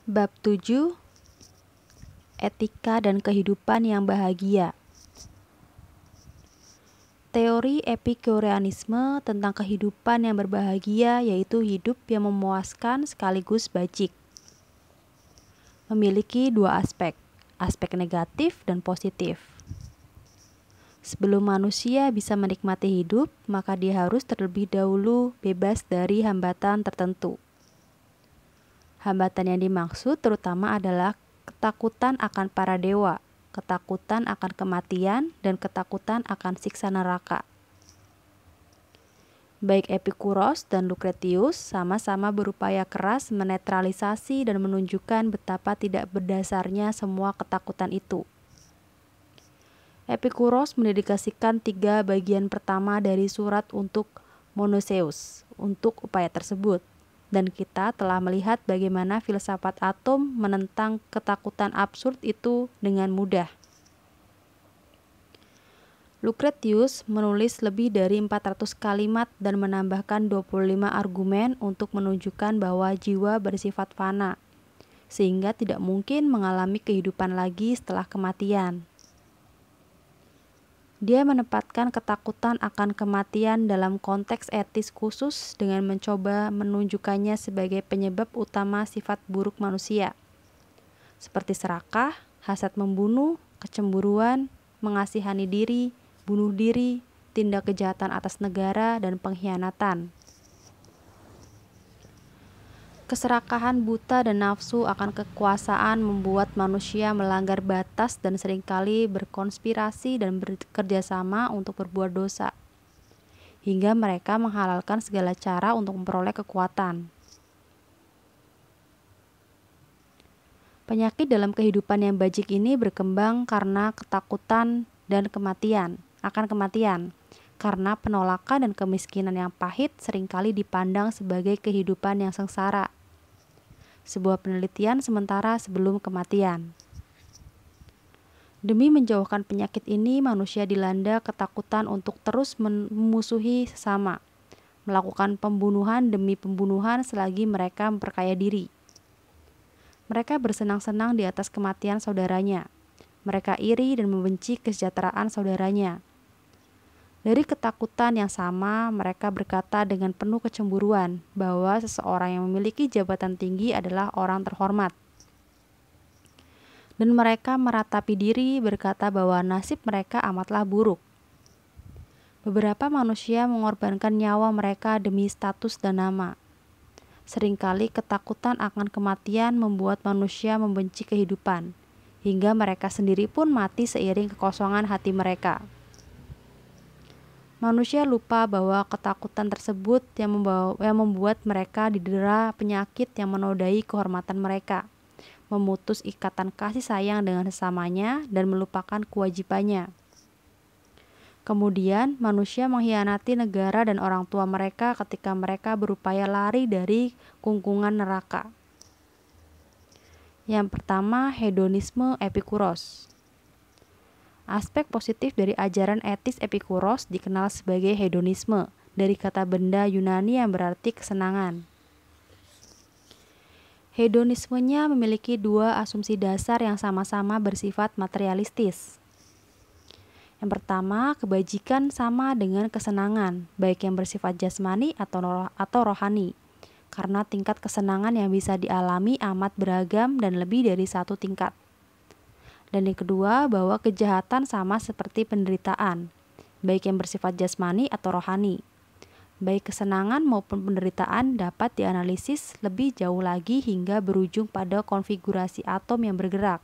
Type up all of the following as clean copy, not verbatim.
Bab 7. Etika dan kehidupan yang bahagia. Teori Epikureanisme tentang kehidupan yang berbahagia yaitu hidup yang memuaskan sekaligus bajik. Memiliki dua aspek negatif dan positif. Sebelum manusia bisa menikmati hidup, maka dia harus terlebih dahulu bebas dari hambatan tertentu. Hambatan yang dimaksud terutama adalah ketakutan akan para dewa, ketakutan akan kematian, dan ketakutan akan siksa neraka. Baik Epikuros dan Lucretius sama-sama berupaya keras menetralisasi dan menunjukkan betapa tidak berdasarnya semua ketakutan itu. Epikuros mendedikasikan 3 bagian pertama dari surat untuk Monoceus untuk upaya tersebut. Dan kita telah melihat bagaimana filsafat atom menentang ketakutan absurd itu dengan mudah. Lucretius menulis lebih dari 400 kalimat dan menambahkan 25 argumen untuk menunjukkan bahwa jiwa bersifat fana, sehingga tidak mungkin mengalami kehidupan lagi setelah kematian. Dia menempatkan ketakutan akan kematian dalam konteks etis khusus dengan mencoba menunjukkannya sebagai penyebab utama sifat buruk manusia, seperti serakah, hasad membunuh, kecemburuan, mengasihani diri, bunuh diri, tindak kejahatan atas negara, dan pengkhianatan. Keserakahan buta dan nafsu akan kekuasaan membuat manusia melanggar batas dan seringkali berkonspirasi dan bekerja sama untuk berbuat dosa, hingga mereka menghalalkan segala cara untuk memperoleh kekuatan. Penyakit dalam kehidupan yang bajik ini berkembang karena ketakutan dan akan kematian, karena penolakan dan kemiskinan yang pahit seringkali dipandang sebagai kehidupan yang sengsara. Sebuah penelitian sementara sebelum kematian. Demi menjauhkan penyakit ini, manusia dilanda ketakutan untuk terus memusuhi sesama, melakukan pembunuhan demi pembunuhan selagi mereka memperkaya diri. Mereka bersenang-senang di atas kematian saudaranya. Mereka iri dan membenci kesejahteraan saudaranya. Dari ketakutan yang sama, mereka berkata dengan penuh kecemburuan bahwa seseorang yang memiliki jabatan tinggi adalah orang terhormat. Dan mereka meratapi diri berkata bahwa nasib mereka amatlah buruk. Beberapa manusia mengorbankan nyawa mereka demi status dan nama. Seringkali ketakutan akan kematian membuat manusia membenci kehidupan, hingga mereka sendiri pun mati seiring kekosongan hati mereka. Manusia lupa bahwa ketakutan tersebut yang membuat mereka didera penyakit yang menodai kehormatan mereka, memutus ikatan kasih sayang dengan sesamanya, dan melupakan kewajibannya. Kemudian, manusia mengkhianati negara dan orang tua mereka ketika mereka berupaya lari dari kungkungan neraka. Yang pertama, hedonisme Epikuros. Aspek positif dari ajaran etis Epikuros dikenal sebagai hedonisme, dari kata benda Yunani yang berarti kesenangan. Hedonismenya memiliki 2 asumsi dasar yang sama-sama bersifat materialistis. Yang pertama, kebajikan sama dengan kesenangan, baik yang bersifat jasmani atau rohani, karena tingkat kesenangan yang bisa dialami amat beragam dan lebih dari satu tingkat. Dan yang kedua, bahwa kejahatan sama seperti penderitaan, baik yang bersifat jasmani atau rohani. Baik kesenangan maupun penderitaan dapat dianalisis lebih jauh lagi hingga berujung pada konfigurasi atom yang bergerak,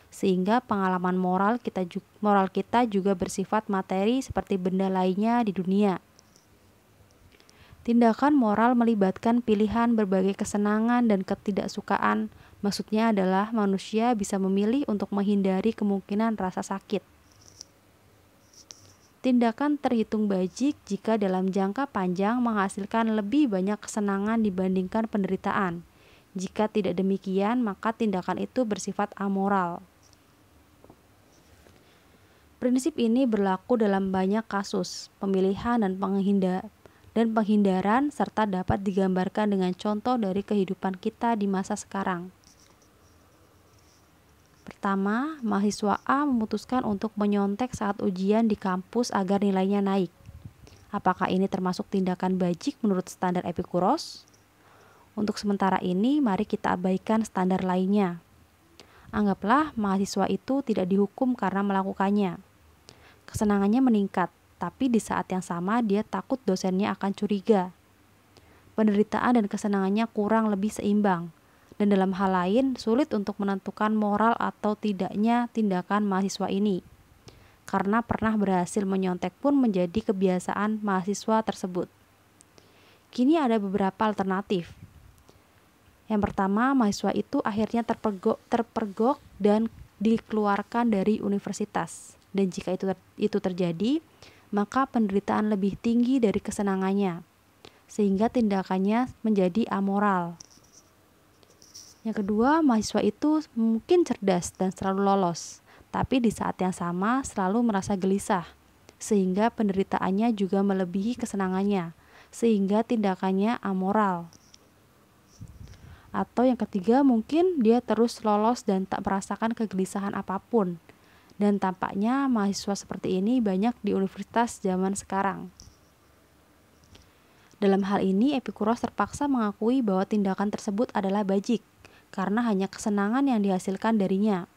sehingga pengalaman moral kita juga bersifat materi seperti benda lainnya di dunia. Tindakan moral melibatkan pilihan berbagai kesenangan dan ketidaksukaan. Maksudnya adalah manusia bisa memilih untuk menghindari kemungkinan rasa sakit. Tindakan terhitung bajik jika dalam jangka panjang menghasilkan lebih banyak kesenangan dibandingkan penderitaan. Jika tidak demikian, maka tindakan itu bersifat amoral. Prinsip ini berlaku dalam banyak kasus pemilihan dan penghindaran serta dapat digambarkan dengan contoh dari kehidupan kita di masa sekarang. Pertama, mahasiswa A memutuskan untuk menyontek saat ujian di kampus agar nilainya naik. Apakah ini termasuk tindakan bajik menurut standar Epikuros? Untuk sementara ini, mari kita abaikan standar lainnya. Anggaplah mahasiswa itu tidak dihukum karena melakukannya. Kesenangannya meningkat, tapi di saat yang sama dia takut dosennya akan curiga. Penderitaan dan kesenangannya kurang lebih seimbang. Dan dalam hal lain, sulit untuk menentukan moral atau tidaknya tindakan mahasiswa ini. Karena pernah berhasil menyontek pun menjadi kebiasaan mahasiswa tersebut. Kini ada beberapa alternatif. Yang pertama, mahasiswa itu akhirnya terpergok dan dikeluarkan dari universitas. Dan jika itu terjadi, maka penderitaan lebih tinggi dari kesenangannya, sehingga tindakannya menjadi amoral. Yang kedua, mahasiswa itu mungkin cerdas dan selalu lolos, tapi di saat yang sama selalu merasa gelisah, sehingga penderitaannya juga melebihi kesenangannya, sehingga tindakannya amoral. Atau yang ketiga, mungkin dia terus lolos dan tak merasakan kegelisahan apapun. Dan tampaknya mahasiswa seperti ini banyak di universitas zaman sekarang. Dalam hal ini, Epikuros terpaksa mengakui bahwa tindakan tersebut adalah bajik, karena hanya kesenangan yang dihasilkan darinya.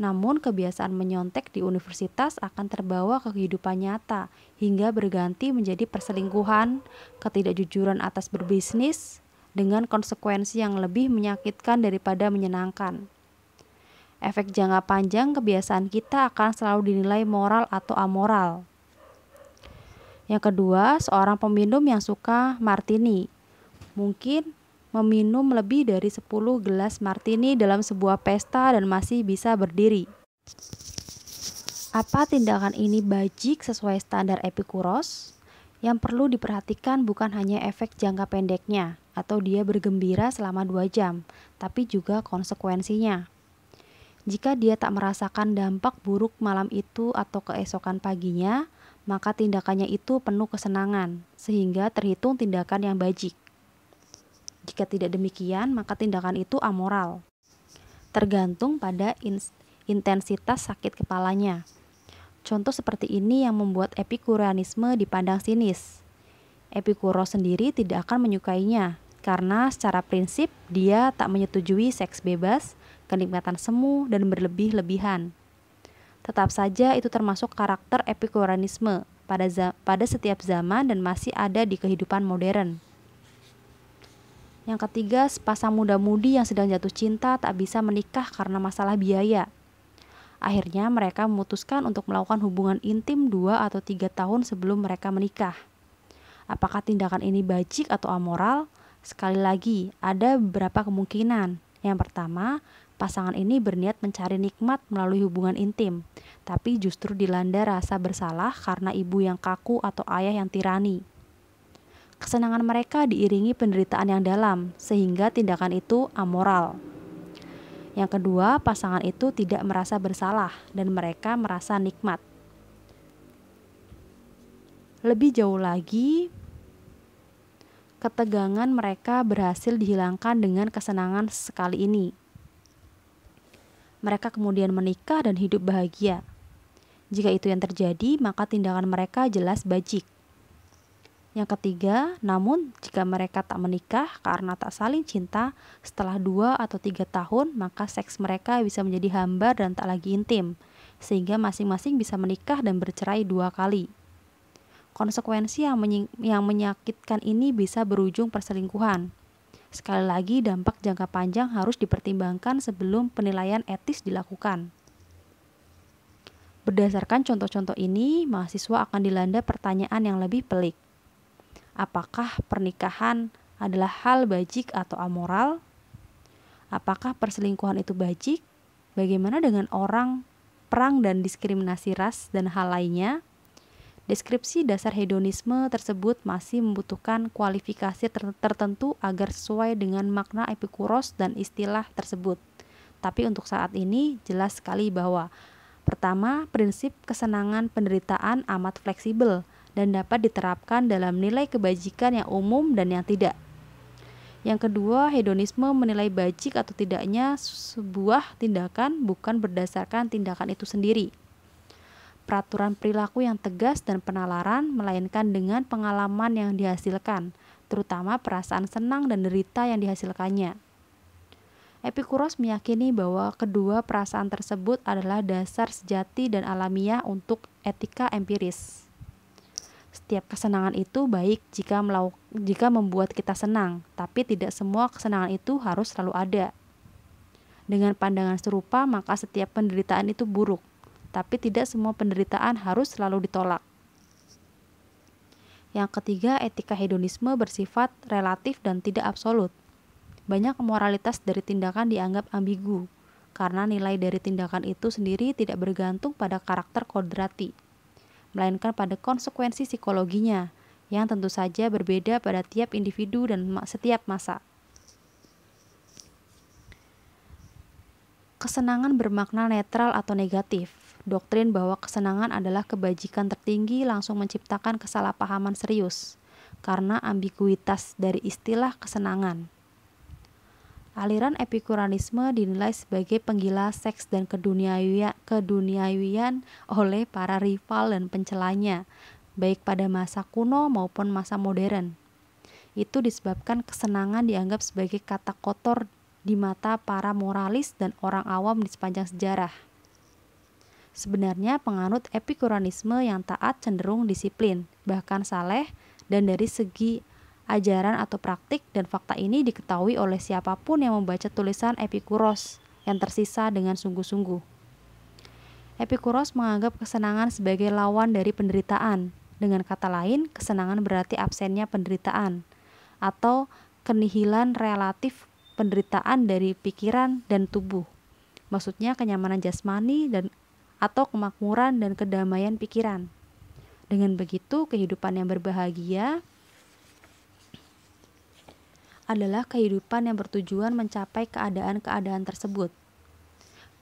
Namun kebiasaan menyontek di universitas akan terbawa ke kehidupan nyata hingga berganti menjadi perselingkuhan, ketidakjujuran atas berbisnis, dengan konsekuensi yang lebih menyakitkan daripada menyenangkan. Efek jangka panjang kebiasaan kita akan selalu dinilai moral atau amoral. Yang kedua, seorang peminum yang suka martini mungkin meminum lebih dari 10 gelas martini dalam sebuah pesta dan masih bisa berdiri. Apa tindakan ini bajik sesuai standar Epikuros? Yang perlu diperhatikan bukan hanya efek jangka pendeknya atau dia bergembira selama 2 jam, tapi juga konsekuensinya. Jika dia tak merasakan dampak buruk malam itu atau keesokan paginya, maka tindakannya itu penuh kesenangan, sehingga terhitung tindakan yang bajik. Jika tidak demikian, maka tindakan itu amoral. Tergantung pada intensitas sakit kepalanya. Contoh seperti ini yang membuat Epikureanisme dipandang sinis. Epikuros sendiri tidak akan menyukainya, karena secara prinsip dia tak menyetujui seks bebas, kenikmatan semu, dan berlebih-lebihan. Tetap saja itu termasuk karakter Epikureanisme pada setiap zaman dan masih ada di kehidupan modern. Yang ketiga, sepasang muda-mudi yang sedang jatuh cinta tak bisa menikah karena masalah biaya. Akhirnya mereka memutuskan untuk melakukan hubungan intim 2 atau 3 tahun sebelum mereka menikah. Apakah tindakan ini bajik atau amoral? Sekali lagi, ada beberapa kemungkinan. Yang pertama, pasangan ini berniat mencari nikmat melalui hubungan intim, tapi justru dilanda rasa bersalah karena ibu yang kaku atau ayah yang tirani. Kesenangan mereka diiringi penderitaan yang dalam, sehingga tindakan itu amoral. Yang kedua, pasangan itu tidak merasa bersalah dan mereka merasa nikmat. Lebih jauh lagi, ketegangan mereka berhasil dihilangkan dengan kesenangan sekali ini. Mereka kemudian menikah dan hidup bahagia. Jika itu yang terjadi, maka tindakan mereka jelas bajik. Yang ketiga, namun jika mereka tak menikah karena tak saling cinta, setelah 2 atau 3 tahun, maka seks mereka bisa menjadi hambar dan tak lagi intim, sehingga masing-masing bisa menikah dan bercerai 2 kali. Konsekuensi yang menyakitkan ini bisa berujung perselingkuhan. Sekali lagi, dampak jangka panjang harus dipertimbangkan sebelum penilaian etis dilakukan. Berdasarkan contoh-contoh ini, mahasiswa akan dilanda pertanyaan yang lebih pelik. Apakah pernikahan adalah hal bajik atau amoral? Apakah perselingkuhan itu bajik? Bagaimana dengan orang, perang dan diskriminasi ras dan hal lainnya? Deskripsi dasar hedonisme tersebut masih membutuhkan kualifikasi tertentu agar sesuai dengan makna Epikuros dan istilah tersebut. Tapi untuk saat ini jelas sekali bahwa pertama, prinsip kesenangan penderitaan amat fleksibel dan dapat diterapkan dalam nilai kebajikan yang umum dan yang tidak. Yang kedua, hedonisme menilai bajik atau tidaknya sebuah tindakan bukan berdasarkan tindakan itu sendiri. Peraturan perilaku yang tegas dan penalaran, melainkan dengan pengalaman yang dihasilkan, terutama perasaan senang dan derita yang dihasilkannya. Epikuros meyakini bahwa kedua perasaan tersebut adalah dasar sejati dan alamiah untuk etika empiris. Setiap kesenangan itu baik jika membuat kita senang, tapi tidak semua kesenangan itu harus selalu ada. Dengan pandangan serupa, maka setiap penderitaan itu buruk, tapi tidak semua penderitaan harus selalu ditolak. Yang ketiga, etika hedonisme bersifat relatif dan tidak absolut. Banyak moralitas dari tindakan dianggap ambigu, karena nilai dari tindakan itu sendiri tidak bergantung pada karakter kodrati, melainkan pada konsekuensi psikologinya, yang tentu saja berbeda pada tiap individu dan setiap masa. Kesenangan bermakna netral atau negatif. Doktrin bahwa kesenangan adalah kebajikan tertinggi langsung menciptakan kesalahpahaman serius, karena ambiguitas dari istilah kesenangan. Aliran epikuranisme dinilai sebagai penggila seks dan keduniawian oleh para rival dan pencelanya, baik pada masa kuno maupun masa modern. Itu disebabkan kesenangan dianggap sebagai kata kotor di mata para moralis dan orang awam di sepanjang sejarah. Sebenarnya penganut epikuranisme yang taat cenderung disiplin, bahkan saleh, dan dari segi ajaran atau praktik, dan fakta ini diketahui oleh siapapun yang membaca tulisan Epikuros yang tersisa dengan sungguh-sungguh. Epikuros menganggap kesenangan sebagai lawan dari penderitaan. Dengan kata lain, kesenangan berarti absennya penderitaan atau kenihilan relatif penderitaan dari pikiran dan tubuh. Maksudnya kenyamanan jasmani atau kemakmuran dan kedamaian pikiran. Dengan begitu, kehidupan yang berbahagia adalah kehidupan yang bertujuan mencapai keadaan-keadaan tersebut.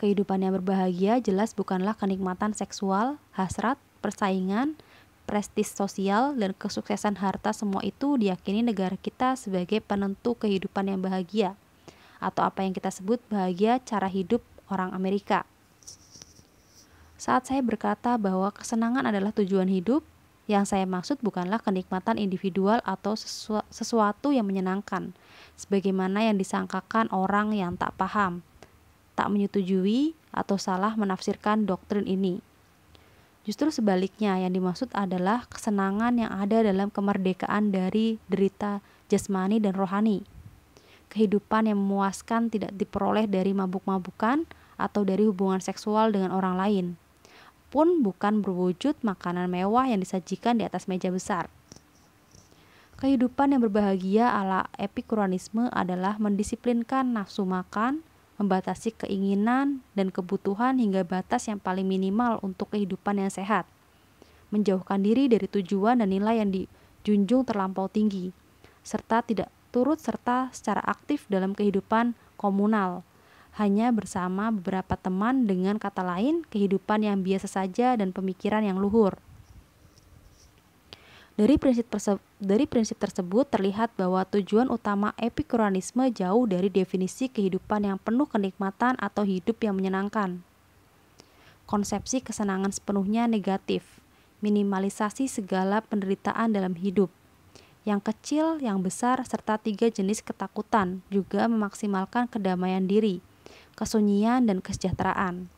Kehidupan yang berbahagia jelas bukanlah kenikmatan seksual, hasrat, persaingan, prestis sosial, dan kesuksesan harta. Semua itu diyakini negara kita sebagai penentu kehidupan yang bahagia, atau apa yang kita sebut bahagia cara hidup orang Amerika. Saat saya berkata bahwa kesenangan adalah tujuan hidup, yang saya maksud bukanlah kenikmatan individual atau sesuatu yang menyenangkan, sebagaimana yang disangkakan orang yang tak paham, tak menyetujui, atau salah menafsirkan doktrin ini. Justru sebaliknya, yang dimaksud adalah kesenangan yang ada dalam kemerdekaan dari derita jasmani dan rohani. Kehidupan yang memuaskan tidak diperoleh dari mabuk-mabukan atau dari hubungan seksual dengan orang lain, pun bukan berwujud makanan mewah yang disajikan di atas meja besar. Kehidupan yang berbahagia ala epikuranisme adalah mendisiplinkan nafsu makan, membatasi keinginan dan kebutuhan hingga batas yang paling minimal untuk kehidupan yang sehat, menjauhkan diri dari tujuan dan nilai yang dijunjung terlampau tinggi, serta tidak turut serta secara aktif dalam kehidupan komunal, hanya bersama beberapa teman, dengan kata lain, kehidupan yang biasa saja dan pemikiran yang luhur. Dari prinsip tersebut terlihat bahwa tujuan utama epikuranisme jauh dari definisi kehidupan yang penuh kenikmatan atau hidup yang menyenangkan. Konsepsi kesenangan sepenuhnya negatif, minimalisasi segala penderitaan dalam hidup, yang kecil, yang besar, serta 3 jenis ketakutan, juga memaksimalkan kedamaian diri, kesunyian, dan kesejahteraan.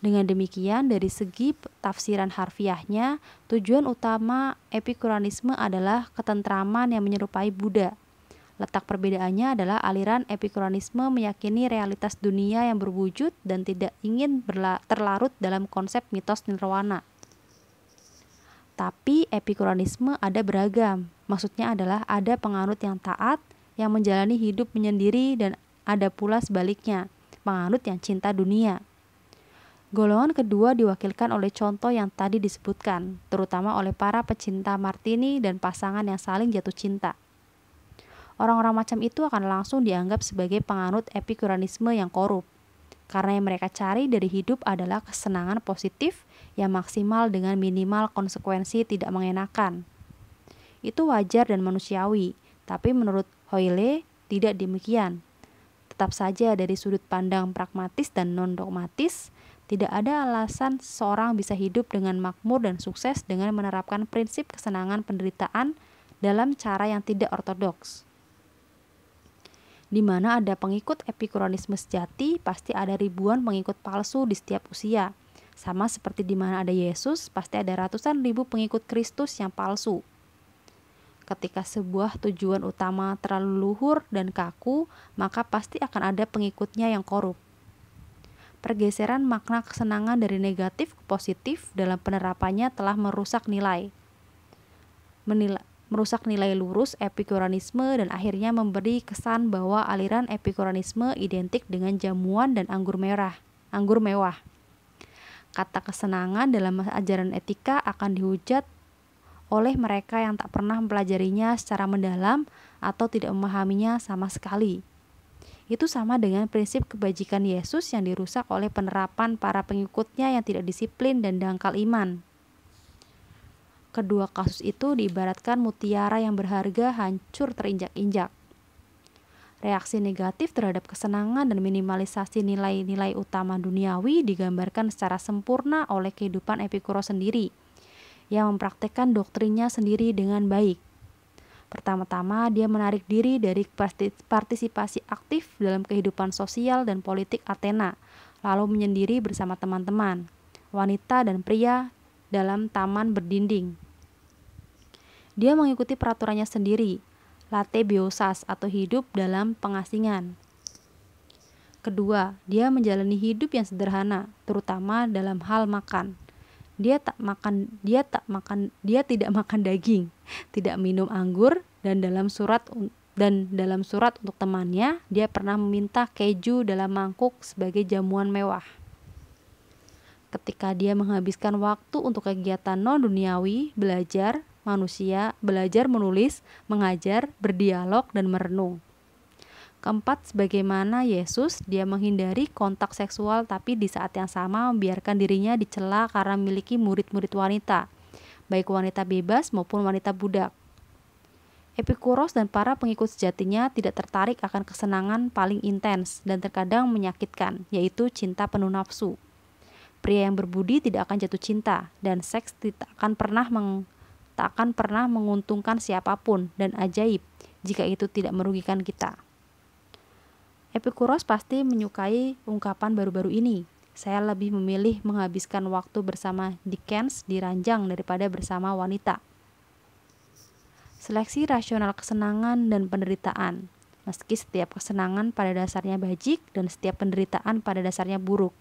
Dengan demikian, dari segi tafsiran harfiahnya, tujuan utama epikuranisme adalah ketentraman yang menyerupai Buddha. Letak perbedaannya adalah aliran epikuranisme meyakini realitas dunia yang berwujud dan tidak ingin terlarut dalam konsep mitos nirwana. Tapi epikuranisme ada beragam. Maksudnya adalah ada penganut yang taat, yang menjalani hidup menyendiri, dan ada pula sebaliknya, penganut yang cinta dunia. Golongan kedua diwakilkan oleh contoh yang tadi disebutkan, terutama oleh para pecinta martini dan pasangan yang saling jatuh cinta. Orang-orang macam itu akan langsung dianggap sebagai penganut epikuranisme yang korup, karena yang mereka cari dari hidup adalah kesenangan positif yang maksimal dengan minimal konsekuensi tidak mengenakan. Itu wajar dan manusiawi, tapi menurut Hoyle tidak demikian. Tetap saja dari sudut pandang pragmatis dan non-dogmatis, tidak ada alasan seseorang bisa hidup dengan makmur dan sukses dengan menerapkan prinsip kesenangan penderitaan dalam cara yang tidak ortodoks. Di mana ada pengikut epikureanisme sejati, pasti ada ribuan pengikut palsu di setiap usia. Sama seperti di mana ada Yesus, pasti ada ratusan ribu pengikut Kristus yang palsu. Ketika sebuah tujuan utama terlalu luhur dan kaku, maka pasti akan ada pengikutnya yang korup. Pergeseran makna kesenangan dari negatif ke positif dalam penerapannya telah merusak nilai lurus epikureanisme dan akhirnya memberi kesan bahwa aliran epikureanisme identik dengan jamuan dan anggur mewah. Kata kesenangan dalam ajaran etika akan dihujat oleh mereka yang tak pernah mempelajarinya secara mendalam atau tidak memahaminya sama sekali. Itu sama dengan prinsip kebajikan Yesus yang dirusak oleh penerapan para pengikutnya yang tidak disiplin dan dangkal iman. Kedua kasus itu diibaratkan mutiara yang berharga hancur terinjak-injak. Reaksi negatif terhadap kesenangan dan minimalisasi nilai-nilai utama duniawi digambarkan secara sempurna oleh kehidupan Epikuros sendiri, yang mempraktekkan doktrinnya sendiri dengan baik. Pertama-tama, dia menarik diri dari partisipasi aktif dalam kehidupan sosial dan politik Athena, lalu menyendiri bersama teman-teman, wanita dan pria dalam taman berdinding. Dia mengikuti peraturannya sendiri, latebiosas atau hidup dalam pengasingan. Kedua, dia menjalani hidup yang sederhana, terutama dalam hal makan. Dia tidak makan daging, tidak minum anggur, dan dalam surat untuk temannya, dia pernah meminta keju dalam mangkuk sebagai jamuan mewah. Ketika dia menghabiskan waktu untuk kegiatan non-duniawi, belajar menulis, mengajar, berdialog, dan merenung. Keempat, sebagaimana Yesus, dia menghindari kontak seksual tapi di saat yang sama membiarkan dirinya dicela karena memiliki murid-murid wanita, baik wanita bebas maupun wanita budak. Epikuros dan para pengikut sejatinya tidak tertarik akan kesenangan paling intens dan terkadang menyakitkan, yaitu cinta penuh nafsu. Pria yang berbudi tidak akan jatuh cinta, dan seks tak akan pernah menguntungkan siapapun, dan ajaib jika itu tidak merugikan kita. Epikuros pasti menyukai ungkapan baru-baru ini. Saya lebih memilih menghabiskan waktu bersama Dickens di ranjang daripada bersama wanita. Seleksi rasional kesenangan dan penderitaan. Meski setiap kesenangan pada dasarnya bajik dan setiap penderitaan pada dasarnya buruk.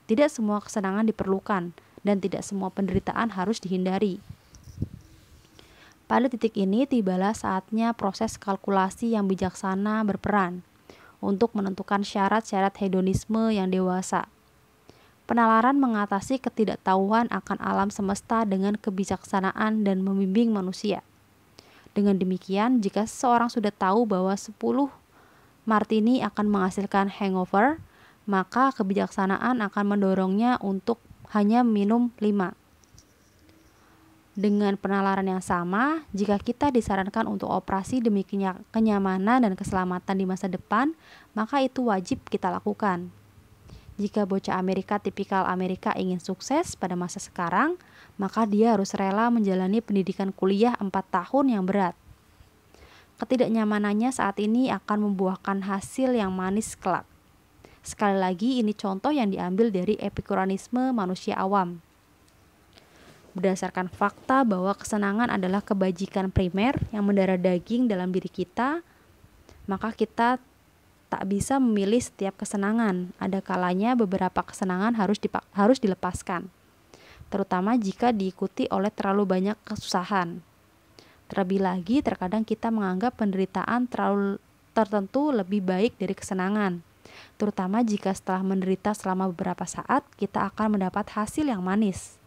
Tidak semua kesenangan diperlukan dan tidak semua penderitaan harus dihindari. Pada titik ini tibalah saatnya proses kalkulasi yang bijaksana berperan untuk menentukan syarat-syarat hedonisme yang dewasa. Penalaran mengatasi ketidaktahuan akan alam semesta dengan kebijaksanaan dan membimbing manusia. Dengan demikian, jika seseorang sudah tahu bahwa 10 martini akan menghasilkan hangover, maka kebijaksanaan akan mendorongnya untuk hanya minum 5. Dengan penalaran yang sama, jika kita disarankan untuk operasi demi kenyamanan dan keselamatan di masa depan, maka itu wajib kita lakukan. Jika bocah Amerika tipikal Amerika ingin sukses pada masa sekarang, maka dia harus rela menjalani pendidikan kuliah 4 tahun yang berat. Ketidaknyamanannya saat ini akan membuahkan hasil yang manis kelak. Sekali lagi, ini contoh yang diambil dari epikureanisme manusia awam. Berdasarkan fakta bahwa kesenangan adalah kebajikan primer yang mendarah daging dalam diri kita, maka kita tak bisa memilih setiap kesenangan. Ada kalanya beberapa kesenangan harus dilepaskan, terutama jika diikuti oleh terlalu banyak kesusahan. Terlebih lagi, terkadang kita menganggap penderitaan tertentu lebih baik dari kesenangan, terutama jika setelah menderita selama beberapa saat, kita akan mendapat hasil yang manis.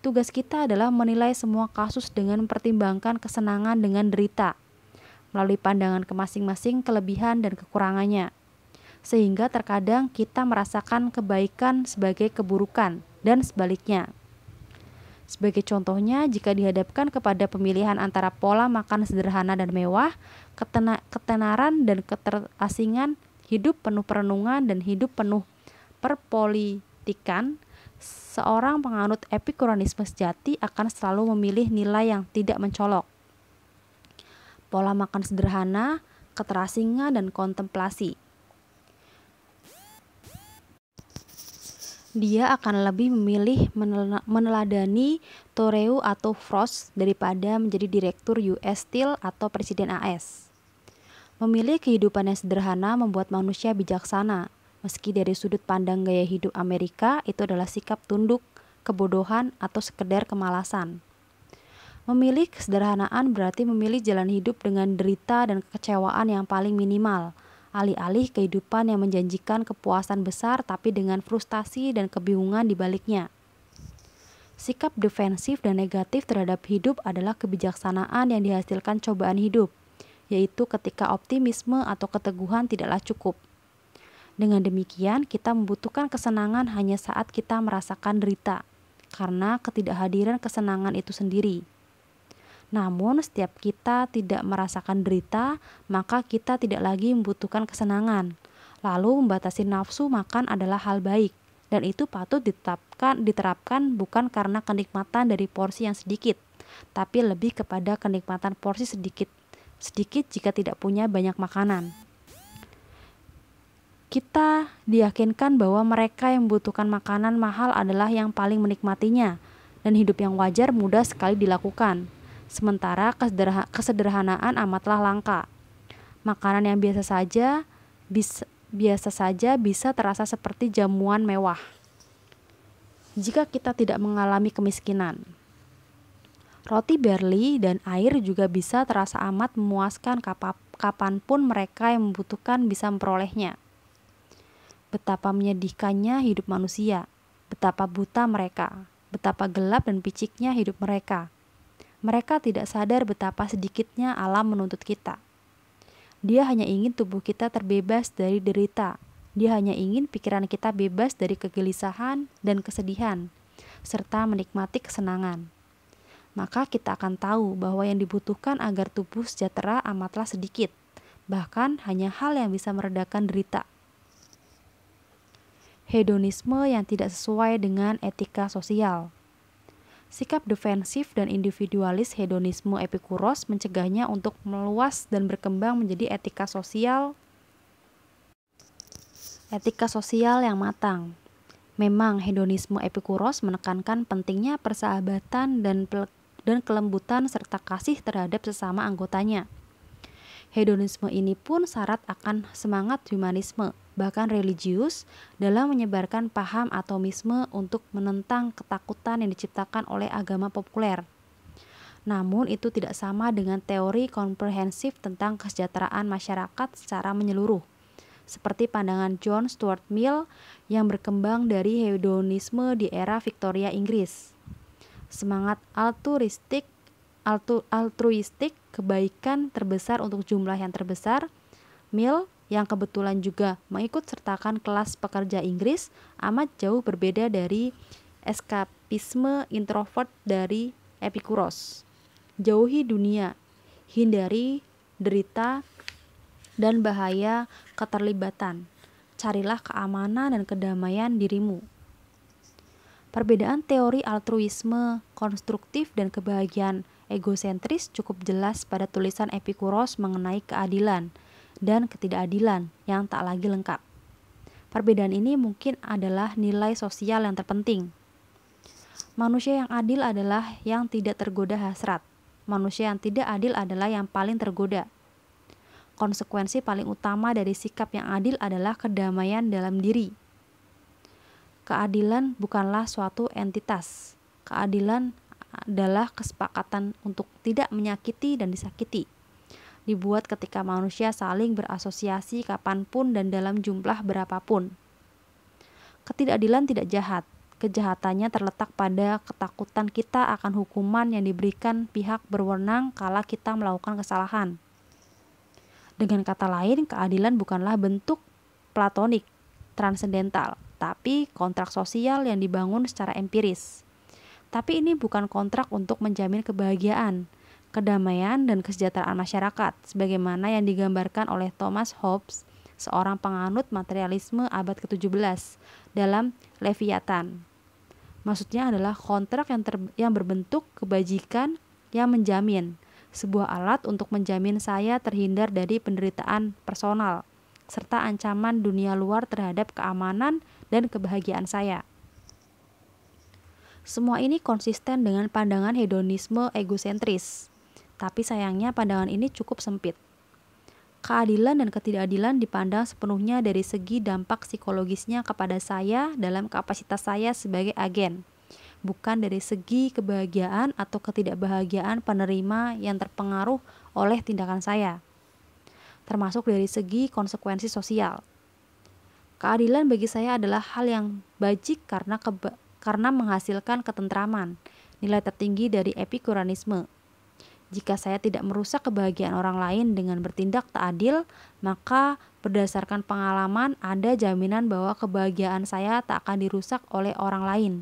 Tugas kita adalah menilai semua kasus dengan mempertimbangkan kesenangan dengan derita, melalui pandangan ke masing-masing kelebihan dan kekurangannya, sehingga terkadang kita merasakan kebaikan sebagai keburukan, dan sebaliknya. Sebagai contohnya, jika dihadapkan kepada pemilihan antara pola makan sederhana dan mewah, ketenaran dan keterasingan, hidup penuh perenungan dan hidup penuh perpolitikan, seorang penganut epikureanisme sejati akan selalu memilih nilai yang tidak mencolok. Pola makan sederhana, keterasingan, dan kontemplasi. Dia akan lebih memilih meneladani Thoreau atau Frost daripada menjadi direktur US Steel atau presiden AS. Memilih kehidupan yang sederhana membuat manusia bijaksana. Meski dari sudut pandang gaya hidup Amerika itu adalah sikap tunduk, kebodohan, atau sekedar kemalasan. Memilih kesederhanaan berarti memilih jalan hidup dengan derita dan kekecewaan yang paling minimal, alih-alih kehidupan yang menjanjikan kepuasan besar tapi dengan frustasi dan kebingungan di baliknya. Sikap defensif dan negatif terhadap hidup adalah kebijaksanaan yang dihasilkan cobaan hidup, yaitu ketika optimisme atau keteguhan tidaklah cukup. Dengan demikian, kita membutuhkan kesenangan hanya saat kita merasakan derita, karena ketidakhadiran kesenangan itu sendiri. Namun, setiap kita tidak merasakan derita, maka kita tidak lagi membutuhkan kesenangan. Lalu, membatasi nafsu makan adalah hal baik, dan itu patut diterapkan bukan karena kenikmatan dari porsi yang sedikit, tapi lebih kepada kenikmatan porsi sedikit jika tidak punya banyak makanan. Kita diyakinkan bahwa mereka yang membutuhkan makanan mahal adalah yang paling menikmatinya, dan hidup yang wajar mudah sekali dilakukan. Sementara kesederhanaan amatlah langka. Makanan yang biasa saja bisa terasa seperti jamuan mewah jika kita tidak mengalami kemiskinan. Roti barley dan air juga bisa terasa amat memuaskan kapanpun mereka yang membutuhkan bisa memperolehnya. Betapa menyedihkannya hidup manusia, betapa buta mereka, betapa gelap dan piciknya hidup mereka. Mereka tidak sadar betapa sedikitnya alam menuntut kita. Dia hanya ingin tubuh kita terbebas dari derita. Dia hanya ingin pikiran kita bebas dari kegelisahan dan kesedihan, serta menikmati kesenangan. Maka kita akan tahu bahwa yang dibutuhkan agar tubuh sejahtera amatlah sedikit, bahkan hanya hal yang bisa meredakan derita. Hedonisme yang tidak sesuai dengan etika sosial. Sikap defensif dan individualis hedonisme Epikuros mencegahnya untuk meluas dan berkembang menjadi etika sosial yang matang. Memang hedonisme Epikuros menekankan pentingnya persahabatan dan kelembutan serta kasih terhadap sesama anggotanya. Hedonisme ini pun syarat akan semangat humanisme, bahkan religius, dalam menyebarkan paham atomisme untuk menentang ketakutan yang diciptakan oleh agama populer. Namun itu tidak sama dengan teori komprehensif tentang kesejahteraan masyarakat secara menyeluruh, seperti pandangan John Stuart Mill yang berkembang dari hedonisme di era Victoria Inggris. Semangat altruistik, kebaikan terbesar untuk jumlah yang terbesar. Mill yang kebetulan juga mengikut sertakan kelas pekerja Inggris amat jauh berbeda dari eskapisme introvert dari Epikuros. Jauhi dunia, hindari derita dan bahaya keterlibatan. Carilah keamanan dan kedamaian dirimu. Perbedaan teori altruisme konstruktif dan kebahagiaan egosentris cukup jelas pada tulisan Epikuros mengenai keadilan dan ketidakadilan yang tak lagi lengkap. Perbedaan ini mungkin adalah nilai sosial yang terpenting. Manusia yang adil adalah yang tidak tergoda hasrat. Manusia yang tidak adil adalah yang paling tergoda. Konsekuensi paling utama dari sikap yang adil adalah kedamaian dalam diri. Keadilan bukanlah suatu entitas. Keadilan adalah kesepakatan untuk tidak menyakiti dan disakiti. Dibuat ketika manusia saling berasosiasi kapanpun dan dalam jumlah berapapun. Ketidakadilan tidak jahat. Kejahatannya terletak pada ketakutan kita akan hukuman yang diberikan pihak berwenang kala kita melakukan kesalahan. Dengan kata lain, keadilan bukanlah bentuk platonik, transendental, tapi kontrak sosial yang dibangun secara empiris. Tapi ini bukan kontrak untuk menjamin kebahagiaan, kedamaian, dan kesejahteraan masyarakat, sebagaimana yang digambarkan oleh Thomas Hobbes, seorang penganut materialisme abad ke-17, dalam Leviathan. Maksudnya adalah kontrak yang berbentuk kebajikan yang menjamin, sebuah alat untuk menjamin saya terhindar dari penderitaan personal, serta ancaman dunia luar terhadap keamanan dan kebahagiaan saya. Semua ini konsisten dengan pandangan hedonisme egosentris, tapi sayangnya pandangan ini cukup sempit. Keadilan dan ketidakadilan dipandang sepenuhnya dari segi dampak psikologisnya kepada saya dalam kapasitas saya sebagai agen, bukan dari segi kebahagiaan atau ketidakbahagiaan penerima yang terpengaruh oleh tindakan saya, termasuk dari segi konsekuensi sosial. Keadilan bagi saya adalah hal yang bajik karena menghasilkan ketentraman, nilai tertinggi dari epikureanisme. Jika saya tidak merusak kebahagiaan orang lain dengan bertindak tak adil, maka berdasarkan pengalaman ada jaminan bahwa kebahagiaan saya tak akan dirusak oleh orang lain.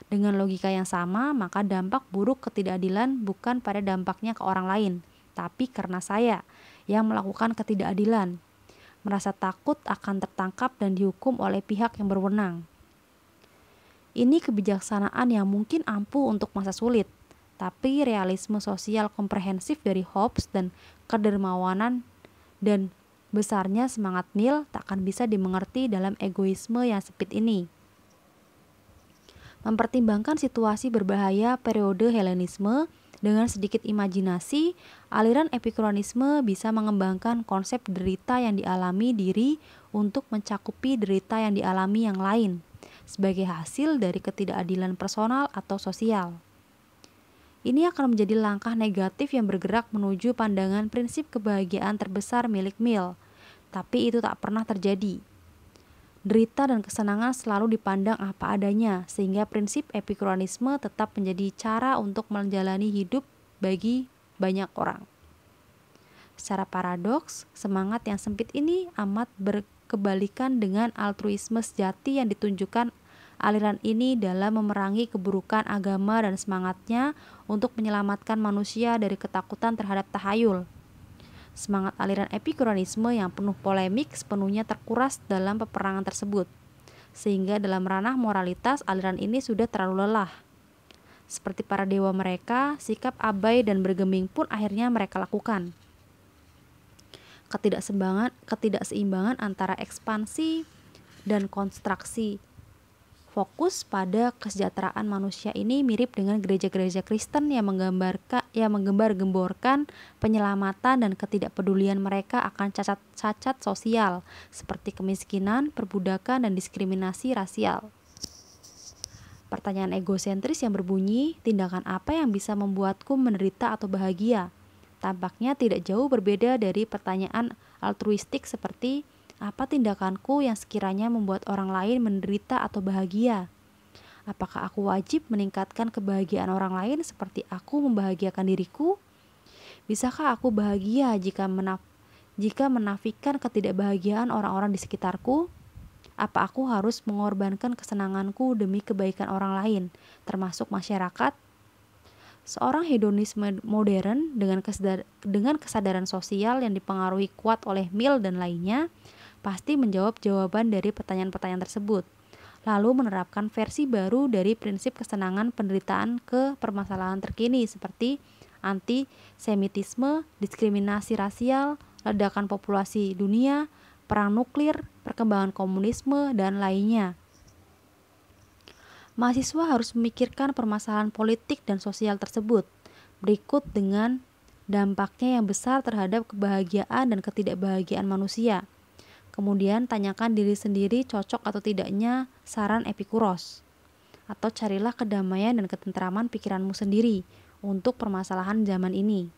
Dengan logika yang sama, maka dampak buruk ketidakadilan bukan pada dampaknya ke orang lain, tapi karena saya yang melakukan ketidakadilan, merasa takut akan tertangkap dan dihukum oleh pihak yang berwenang. Ini kebijaksanaan yang mungkin ampuh untuk masa sulit, tapi realisme sosial komprehensif dari Hobbes dan kedermawanan dan besarnya semangat Mill tak akan bisa dimengerti dalam egoisme yang sempit ini. Mempertimbangkan situasi berbahaya periode Helenisme, dengan sedikit imajinasi, aliran epikureanisme bisa mengembangkan konsep derita yang dialami diri untuk mencakupi derita yang dialami yang lain, sebagai hasil dari ketidakadilan personal atau sosial. Ini akan menjadi langkah negatif yang bergerak menuju pandangan prinsip kebahagiaan terbesar milik Mill, tapi itu tak pernah terjadi. Derita dan kesenangan selalu dipandang apa adanya, sehingga prinsip epikureanisme tetap menjadi cara untuk menjalani hidup bagi banyak orang. Secara paradoks, semangat yang sempit ini amat berkebalikan dengan altruisme sejati yang ditunjukkan aliran ini dalam memerangi keburukan agama dan semangatnya untuk menyelamatkan manusia dari ketakutan terhadap tahayul. Semangat aliran epikureanisme yang penuh polemik sepenuhnya terkuras dalam peperangan tersebut, sehingga dalam ranah moralitas aliran ini sudah terlalu lelah. Seperti para dewa mereka, sikap abai dan bergeming pun akhirnya mereka lakukan. Ketidakseimbangan antara ekspansi dan konstruksi fokus pada kesejahteraan manusia ini mirip dengan gereja-gereja Kristen yang menggembar-gemborkan penyelamatan dan ketidakpedulian mereka akan cacat sosial seperti kemiskinan, perbudakan, dan diskriminasi rasial. Pertanyaan egosentris yang berbunyi, tindakan apa yang bisa membuatku menderita atau bahagia? Tampaknya tidak jauh berbeda dari pertanyaan altruistik seperti apa tindakanku yang sekiranya membuat orang lain menderita atau bahagia? Apakah aku wajib meningkatkan kebahagiaan orang lain seperti aku membahagiakan diriku? Bisakah aku bahagia jika menafikan ketidakbahagiaan orang-orang di sekitarku? Apa aku harus mengorbankan kesenanganku demi kebaikan orang lain, termasuk masyarakat? Seorang hedonis modern dengan kesadaran sosial yang dipengaruhi kuat oleh Mill dan lainnya, pasti menjawab jawaban dari pertanyaan-pertanyaan tersebut, lalu menerapkan versi baru dari prinsip kesenangan penderitaan ke permasalahan terkini seperti antisemitisme, diskriminasi rasial, ledakan populasi dunia, perang nuklir, perkembangan komunisme, dan lainnya. Mahasiswa harus memikirkan permasalahan politik dan sosial tersebut, berikut dengan dampaknya yang besar terhadap kebahagiaan dan ketidakbahagiaan manusia. Kemudian tanyakan diri sendiri cocok atau tidaknya saran Epikuros, atau carilah kedamaian dan ketentraman pikiranmu sendiri untuk permasalahan zaman ini.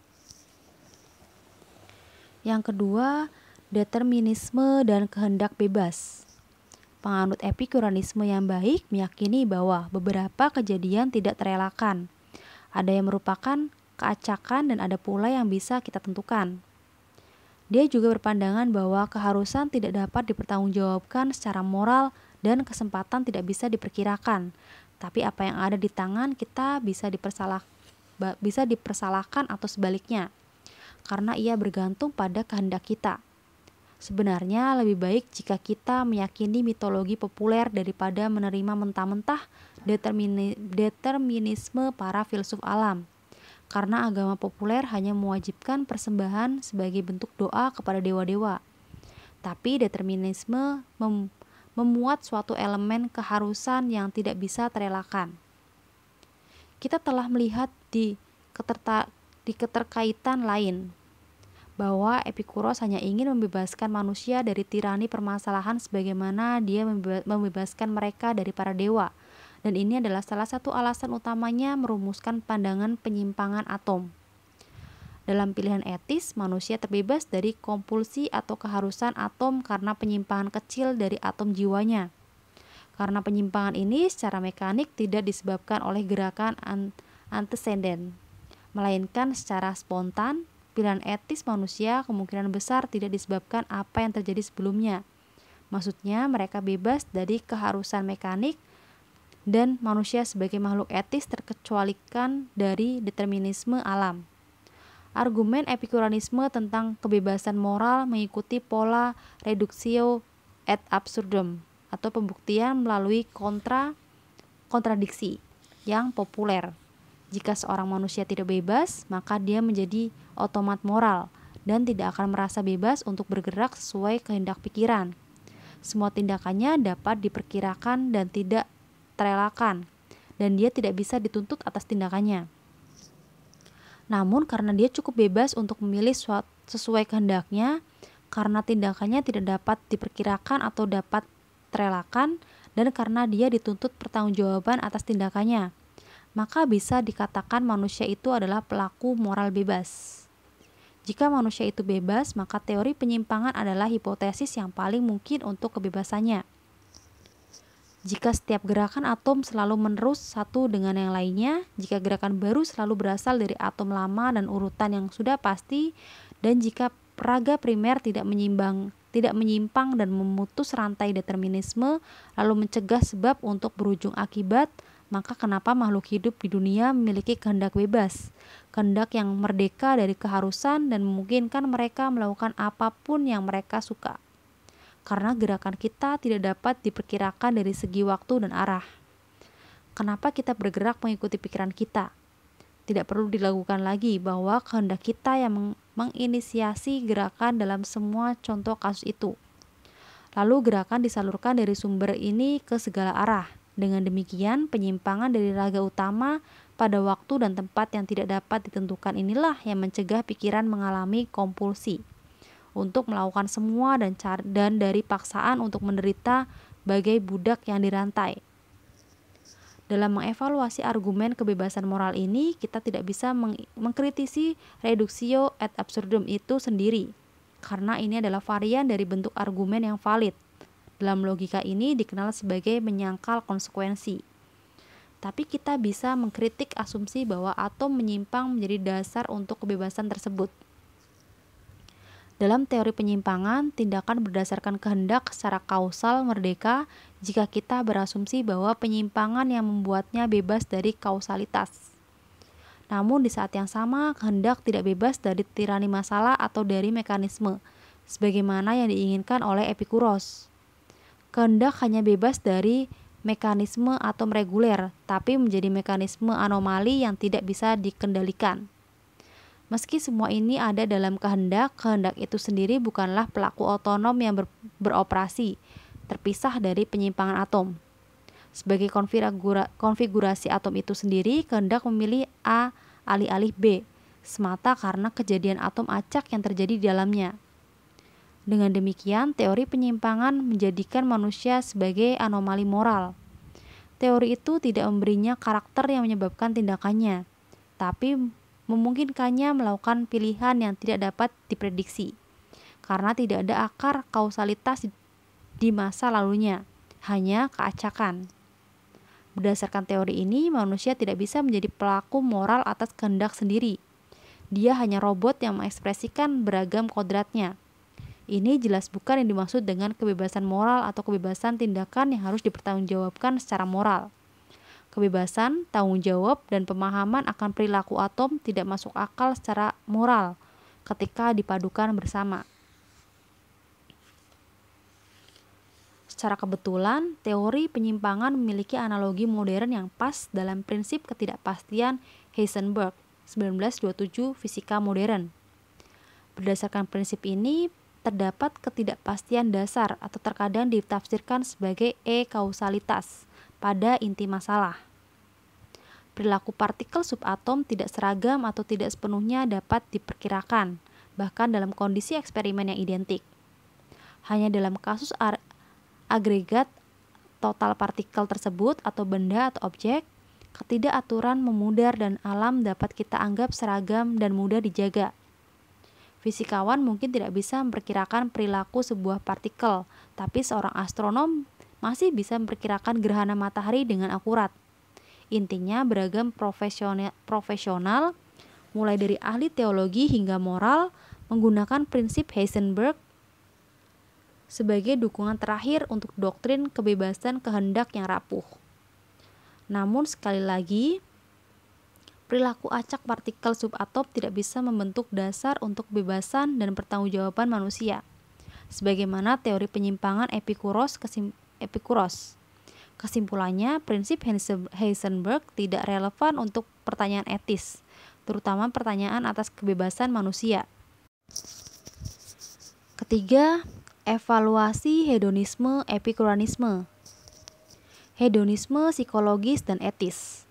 Yang kedua, determinisme dan kehendak bebas. Penganut epikureanisme yang baik meyakini bahwa beberapa kejadian tidak terelakkan. Ada yang merupakan keacakan dan ada pula yang bisa kita tentukan. Dia juga berpandangan bahwa keharusan tidak dapat dipertanggungjawabkan secara moral dan kesempatan tidak bisa diperkirakan. Tapi apa yang ada di tangan kita bisa dipersalahkan atau sebaliknya, karena ia bergantung pada kehendak kita. Sebenarnya lebih baik jika kita meyakini mitologi populer daripada menerima mentah-mentah determinisme para filsuf alam. Karena agama populer hanya mewajibkan persembahan sebagai bentuk doa kepada dewa-dewa. Tapi determinisme memuat suatu elemen keharusan yang tidak bisa terelakkan. Kita telah melihat di keterkaitan lain bahwa Epikuros hanya ingin membebaskan manusia dari tirani permasalahan sebagaimana dia membebaskan mereka dari para dewa. Dan ini adalah salah satu alasan utamanya merumuskan pandangan penyimpangan atom. Dalam pilihan etis, manusia terbebas dari kompulsi atau keharusan atom karena penyimpangan kecil dari atom jiwanya. Karena penyimpangan ini secara mekanik tidak disebabkan oleh gerakan antecedent, melainkan secara spontan. Pilihan etis manusia kemungkinan besar tidak disebabkan apa yang terjadi sebelumnya. Maksudnya mereka bebas dari keharusan mekanik dan manusia sebagai makhluk etis terkecualikan dari determinisme alam. Argumen Epikureanisme tentang kebebasan moral mengikuti pola reductio ad absurdum atau pembuktian melalui kontradiksi yang populer. Jika seorang manusia tidak bebas, maka dia menjadi otomat moral dan tidak akan merasa bebas untuk bergerak sesuai kehendak pikiran. Semua tindakannya dapat diperkirakan dan tidak terelakkan, dan dia tidak bisa dituntut atas tindakannya. Namun karena dia cukup bebas untuk memilih sesuai kehendaknya, karena tindakannya tidak dapat diperkirakan atau dapat terelakkan, dan karena dia dituntut pertanggungjawaban atas tindakannya, maka bisa dikatakan manusia itu adalah pelaku moral bebas. Jika manusia itu bebas, maka teori penyimpangan adalah hipotesis yang paling mungkin untuk kebebasannya. Jika setiap gerakan atom selalu menerus satu dengan yang lainnya, jika gerakan baru selalu berasal dari atom lama dan urutan yang sudah pasti, dan jika peraga primer tidak menyimpang dan memutus rantai determinisme, lalu mencegah sebab untuk berujung akibat, maka kenapa makhluk hidup di dunia memiliki kehendak bebas, kehendak yang merdeka dari keharusan dan memungkinkan mereka melakukan apapun yang mereka suka? Karena gerakan kita tidak dapat diperkirakan dari segi waktu dan arah. Kenapa kita bergerak mengikuti pikiran kita? Tidak perlu dilakukan lagi bahwa kehendak kita yang menginisiasi gerakan dalam semua contoh kasus itu. Lalu gerakan disalurkan dari sumber ini ke segala arah. Dengan demikian, penyimpangan dari raga utama pada waktu dan tempat yang tidak dapat ditentukan inilah yang mencegah pikiran mengalami kompulsi untuk melakukan semua dan dari paksaan untuk menderita bagai budak yang dirantai. Dalam mengevaluasi argumen kebebasan moral ini, kita tidak bisa mengkritisi reductio ad absurdum itu sendiri, karena ini adalah varian dari bentuk argumen yang valid. Dalam logika ini dikenal sebagai menyangkal konsekuensi. Tapi kita bisa mengkritik asumsi bahwa atom menyimpang menjadi dasar untuk kebebasan tersebut. Dalam teori penyimpangan, tindakan berdasarkan kehendak secara kausal merdeka jika kita berasumsi bahwa penyimpangan yang membuatnya bebas dari kausalitas. Namun di saat yang sama, kehendak tidak bebas dari tirani masalah atau dari mekanisme, sebagaimana yang diinginkan oleh Epikuros. Kehendak hanya bebas dari mekanisme atom reguler, tapi menjadi mekanisme anomali yang tidak bisa dikendalikan. Meski semua ini ada dalam kehendak itu sendiri bukanlah pelaku otonom yang beroperasi, terpisah dari penyimpangan atom. Sebagai konfigurasi atom itu sendiri, kehendak memilih A alih-alih B, semata karena kejadian atom acak yang terjadi di dalamnya. Dengan demikian, teori penyimpangan menjadikan manusia sebagai anomali moral. Teori itu tidak memberinya karakter yang menyebabkan tindakannya, tapi memungkinkannya melakukan pilihan yang tidak dapat diprediksi, karena tidak ada akar kausalitas di masa lalunya, hanya keacakan. Berdasarkan teori ini, manusia tidak bisa menjadi pelaku moral atas kehendak sendiri. Dia hanya robot yang mengekspresikan beragam kodratnya. Ini jelas bukan yang dimaksud dengan kebebasan moral atau kebebasan tindakan yang harus dipertanggungjawabkan secara moral. Kebebasan, tanggung jawab, dan pemahaman akan perilaku atom tidak masuk akal secara moral ketika dipadukan bersama. Secara kebetulan, teori penyimpangan memiliki analogi modern yang pas dalam prinsip ketidakpastian Heisenberg 1927 fisika modern. Berdasarkan prinsip ini, terdapat ketidakpastian dasar atau terkadang ditafsirkan sebagai e-kausalitas pada inti masalah. Perilaku partikel subatom tidak seragam atau tidak sepenuhnya dapat diperkirakan, bahkan dalam kondisi eksperimen yang identik. Hanya dalam kasus agregat total partikel tersebut atau benda atau objek, ketidakaturan memudar dan alam dapat kita anggap seragam dan mudah dijaga. Fisikawan mungkin tidak bisa memperkirakan perilaku sebuah partikel, tapi seorang astronom masih bisa memperkirakan gerhana matahari dengan akurat. Intinya beragam profesional, mulai dari ahli teologi hingga moral, menggunakan prinsip Heisenberg sebagai dukungan terakhir untuk doktrin kebebasan kehendak yang rapuh. Namun sekali lagi, perilaku acak partikel subatom tidak bisa membentuk dasar untuk kebebasan dan pertanggungjawaban manusia, sebagaimana teori penyimpangan Epikuros. Kesimpulannya, prinsip Heisenberg tidak relevan untuk pertanyaan etis, terutama pertanyaan atas kebebasan manusia. Ketiga, evaluasi hedonisme epikureanisme. Hedonisme psikologis dan etis.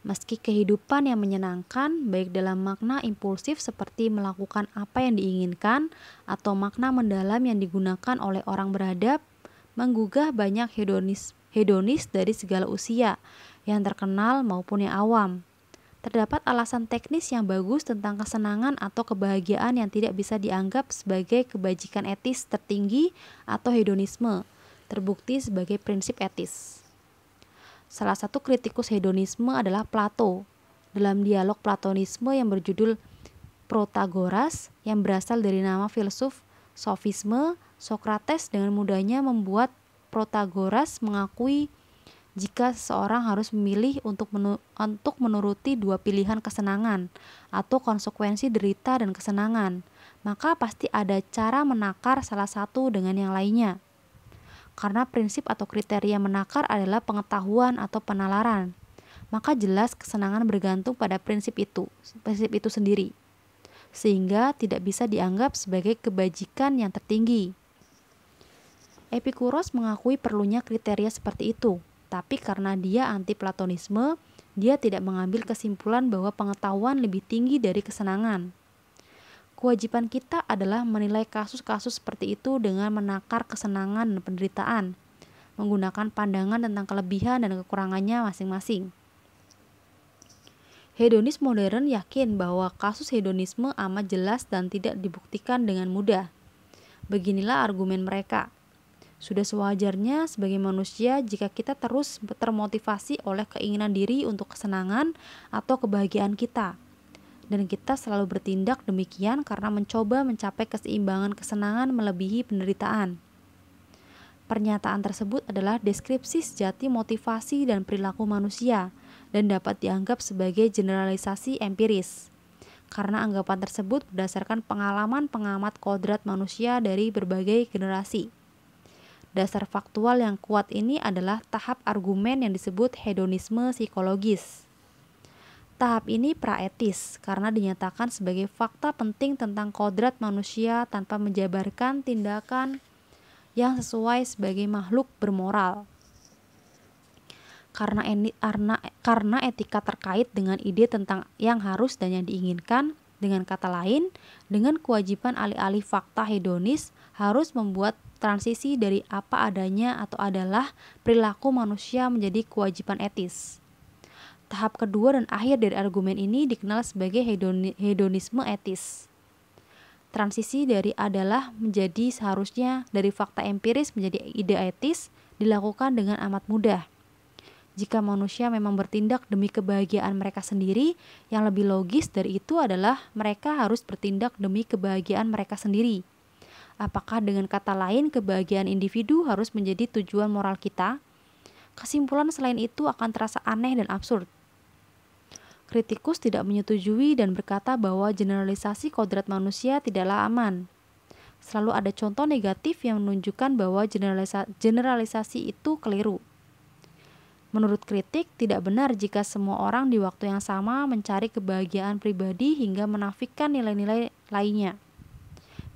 Meski kehidupan yang menyenangkan, baik dalam makna impulsif seperti melakukan apa yang diinginkan, atau makna mendalam yang digunakan oleh orang beradab, menggugah banyak hedonis dari segala usia, yang terkenal maupun yang awam. Terdapat alasan teknis yang bagus tentang kesenangan atau kebahagiaan yang tidak bisa dianggap sebagai kebajikan etis tertinggi atau hedonisme, terbukti sebagai prinsip etis. Salah satu kritikus hedonisme adalah Plato. Dalam dialog Platonisme yang berjudul Protagoras, yang berasal dari nama filsuf sofisme, Sokrates dengan mudahnya membuat Protagoras mengakui jika seseorang harus memilih untuk menuruti dua pilihan kesenangan atau konsekuensi derita dan kesenangan, maka pasti ada cara menakar salah satu dengan yang lainnya. Karena prinsip atau kriteria menakar adalah pengetahuan atau penalaran, maka jelas kesenangan bergantung pada prinsip itu sendiri, sehingga tidak bisa dianggap sebagai kebajikan yang tertinggi. Epikuros mengakui perlunya kriteria seperti itu, tapi karena dia anti-Platonisme, dia tidak mengambil kesimpulan bahwa pengetahuan lebih tinggi dari kesenangan. Kewajiban kita adalah menilai kasus-kasus seperti itu dengan menakar kesenangan dan penderitaan, menggunakan pandangan tentang kelebihan dan kekurangannya masing-masing. Hedonis modern yakin bahwa kasus hedonisme amat jelas dan tidak dibuktikan dengan mudah. Beginilah argumen mereka. Sudah sewajarnya sebagai manusia jika kita terus termotivasi oleh keinginan diri untuk kesenangan atau kebahagiaan kita. Dan kita selalu bertindak demikian karena mencoba mencapai keseimbangan kesenangan melebihi penderitaan. Pernyataan tersebut adalah deskripsi sejati motivasi dan perilaku manusia dan dapat dianggap sebagai generalisasi empiris. Karena anggapan tersebut berdasarkan pengalaman pengamat kodrat manusia dari berbagai generasi. Dasar faktual yang kuat ini adalah tahap argumen yang disebut hedonisme psikologis. Tahap ini praetis karena dinyatakan sebagai fakta penting tentang kodrat manusia tanpa menjabarkan tindakan yang sesuai sebagai makhluk bermoral. Karena etika terkait dengan ide tentang yang harus dan yang diinginkan, dengan kata lain, dengan kewajiban alih-alih fakta hedonis harus membuat transisi dari apa adanya atau adalah perilaku manusia menjadi kewajiban etis. Tahap kedua dan akhir dari argumen ini dikenal sebagai hedonisme etis. Transisi dari adalah menjadi seharusnya dari fakta empiris menjadi ide etis dilakukan dengan amat mudah. Jika manusia memang bertindak demi kebahagiaan mereka sendiri, yang lebih logis dari itu adalah mereka harus bertindak demi kebahagiaan mereka sendiri. Apakah dengan kata lain kebahagiaan individu harus menjadi tujuan moral kita? Kesimpulan selain itu akan terasa aneh dan absurd. Kritikus tidak menyetujui dan berkata bahwa generalisasi kodrat manusia tidaklah aman. Selalu ada contoh negatif yang menunjukkan bahwa generalisasi itu keliru. Menurut kritik, tidak benar jika semua orang di waktu yang sama mencari kebahagiaan pribadi hingga menafikan nilai-nilai lainnya.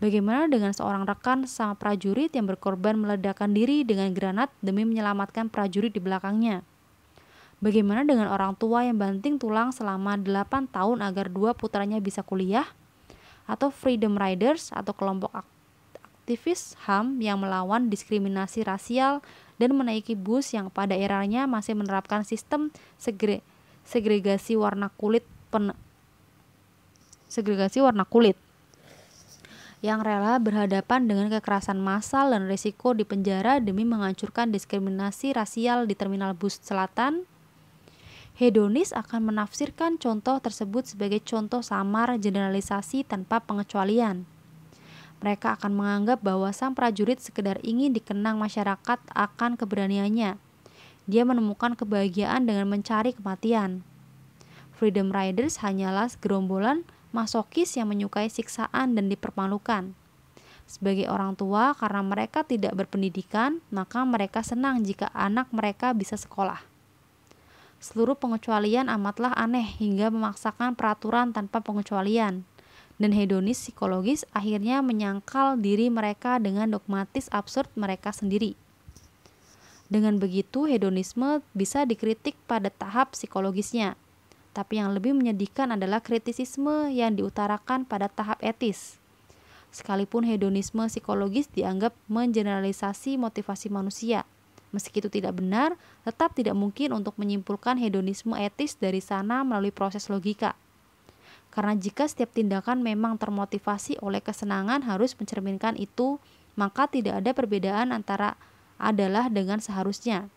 Bagaimana dengan seorang rekan sama prajurit yang berkorban meledakkan diri dengan granat demi menyelamatkan prajurit di belakangnya? Bagaimana dengan orang tua yang banting tulang selama 8 tahun agar 2 putranya bisa kuliah? Atau Freedom Riders atau kelompok aktivis HAM yang melawan diskriminasi rasial dan menaiki bus yang pada eranya masih menerapkan sistem segregasi warna kulit yang rela berhadapan dengan kekerasan massal dan risiko di penjara demi menghancurkan diskriminasi rasial di terminal bus selatan. Hedonis akan menafsirkan contoh tersebut sebagai contoh samar generalisasi tanpa pengecualian. Mereka akan menganggap bahwa sang prajurit sekedar ingin dikenang masyarakat akan keberaniannya. Dia menemukan kebahagiaan dengan mencari kematian. Freedom Riders hanyalah segerombolan masokis yang menyukai siksaan dan dipermalukan. Sebagai orang tua, karena mereka tidak berpendidikan, maka mereka senang jika anak mereka bisa sekolah. Seluruh pengecualian amatlah aneh hingga memaksakan peraturan tanpa pengecualian. Dan hedonis psikologis akhirnya menyangkal diri mereka dengan dogmatis absurd mereka sendiri. Dengan begitu, hedonisme bisa dikritik pada tahap psikologisnya. Tapi yang lebih menyedihkan adalah kritisisme yang diutarakan pada tahap etis. Sekalipun hedonisme psikologis dianggap mengeneralisasi motivasi manusia, meski itu tidak benar, tetap tidak mungkin untuk menyimpulkan hedonisme etis dari sana melalui proses logika. Karena jika setiap tindakan memang termotivasi oleh kesenangan harus mencerminkan itu, maka tidak ada perbedaan antara adalah dengan seharusnya.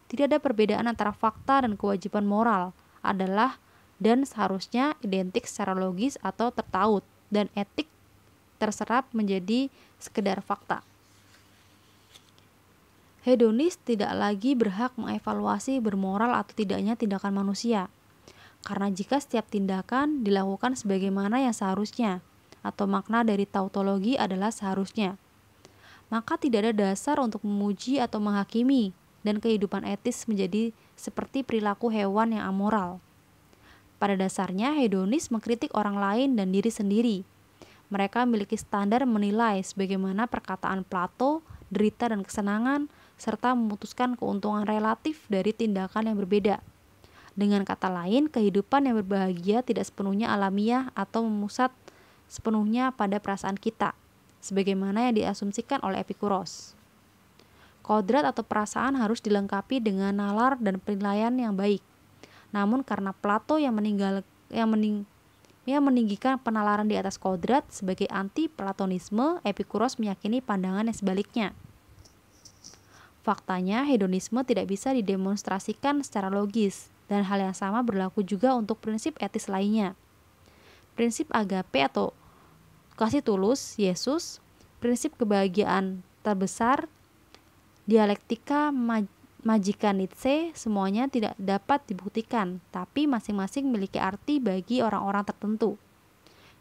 Tidak ada perbedaan antara fakta dan kewajiban moral, adalah dan seharusnya identik secara logis atau tertaut, dan etik terserap menjadi sekedar fakta. Hedonis tidak lagi berhak mengevaluasi bermoral atau tidaknya tindakan manusia. Karena jika setiap tindakan dilakukan sebagaimana yang seharusnya, atau makna dari tautologi adalah seharusnya, maka tidak ada dasar untuk memuji atau menghakimi, dan kehidupan etis menjadi seperti perilaku hewan yang amoral. Pada dasarnya, hedonis mengkritik orang lain dan diri sendiri. Mereka memiliki standar menilai sebagaimana perkataan Plato, derita dan kesenangan, serta memutuskan keuntungan relatif dari tindakan yang berbeda. Dengan kata lain, kehidupan yang berbahagia tidak sepenuhnya alamiah atau memusat sepenuhnya pada perasaan kita, sebagaimana yang diasumsikan oleh Epikuros. Kodrat atau perasaan harus dilengkapi dengan nalar dan penilaian yang baik. Namun karena Plato yang meninggikan penalaran di atas kodrat sebagai anti-platonisme, Epikuros meyakini pandangan yang sebaliknya. Faktanya, hedonisme tidak bisa didemonstrasikan secara logis, dan hal yang sama berlaku juga untuk prinsip etis lainnya. Prinsip agape atau kasih tulus Yesus, prinsip kebahagiaan terbesar, dialektika majikan Nietzsche, semuanya tidak dapat dibuktikan, tapi masing-masing memiliki arti bagi orang-orang tertentu.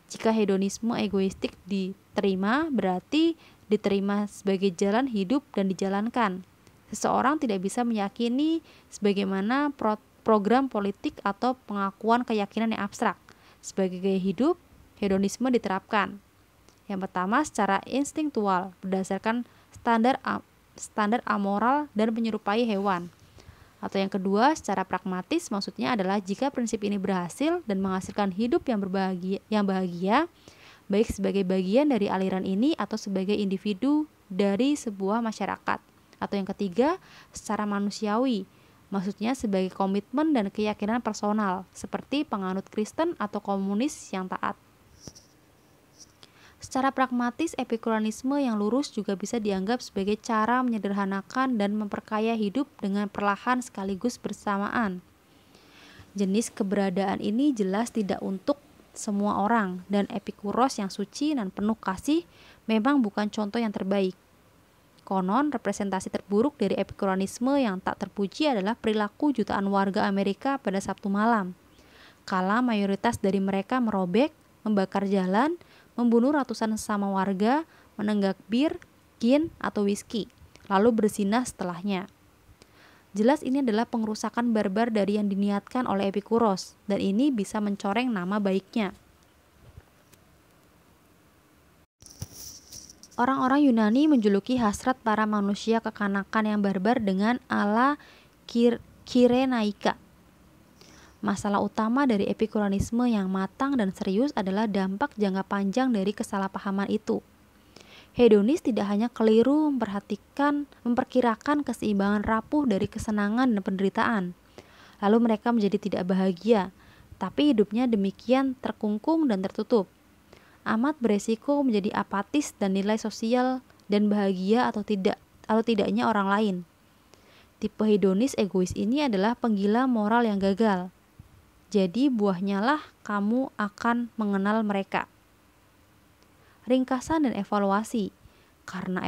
Jika hedonisme egoistik diterima, berarti diterima sebagai jalan hidup dan dijalankan. Seseorang tidak bisa meyakini sebagaimana program politik atau pengakuan keyakinan yang abstrak. Sebagai gaya hidup, hedonisme diterapkan. Yang pertama, secara instingtual, berdasarkan standar amoral dan menyerupai hewan. Atau yang kedua, secara pragmatis, maksudnya adalah jika prinsip ini berhasil dan menghasilkan hidup yang bahagia, baik sebagai bagian dari aliran ini atau sebagai individu dari sebuah masyarakat. Atau yang ketiga, secara manusiawi, maksudnya sebagai komitmen dan keyakinan personal, seperti penganut Kristen atau komunis yang taat. Secara pragmatis, epikureanisme yang lurus juga bisa dianggap sebagai cara menyederhanakan dan memperkaya hidup dengan perlahan sekaligus bersamaan. Jenis keberadaan ini jelas tidak untuk semua orang, dan Epikuros yang suci dan penuh kasih memang bukan contoh yang terbaik. Konon, representasi terburuk dari epikureanisme yang tak terpuji adalah perilaku jutaan warga Amerika pada Sabtu malam. Kala mayoritas dari mereka merobek, membakar jalan, membunuh ratusan sesama warga, menenggak bir, gin, atau whisky, lalu berzinah setelahnya. Jelas ini adalah pengerusakan barbar dari yang diniatkan oleh Epikuros, dan ini bisa mencoreng nama baiknya. Orang-orang Yunani menjuluki hasrat para manusia kekanakan yang barbar dengan ala Kirenaika. Masalah utama dari epikureanisme yang matang dan serius adalah dampak jangka panjang dari kesalahpahaman itu. Hedonis tidak hanya keliru memperkirakan keseimbangan rapuh dari kesenangan dan penderitaan, lalu mereka menjadi tidak bahagia, tapi hidupnya demikian terkungkung dan tertutup. Amat beresiko menjadi apatis dan nilai sosial dan bahagia atau tidaknya orang lain. Tipe hedonis egois ini adalah penggila moral yang gagal. Jadi buahnya lah kamu akan mengenal mereka. Ringkasan dan evaluasi. Karena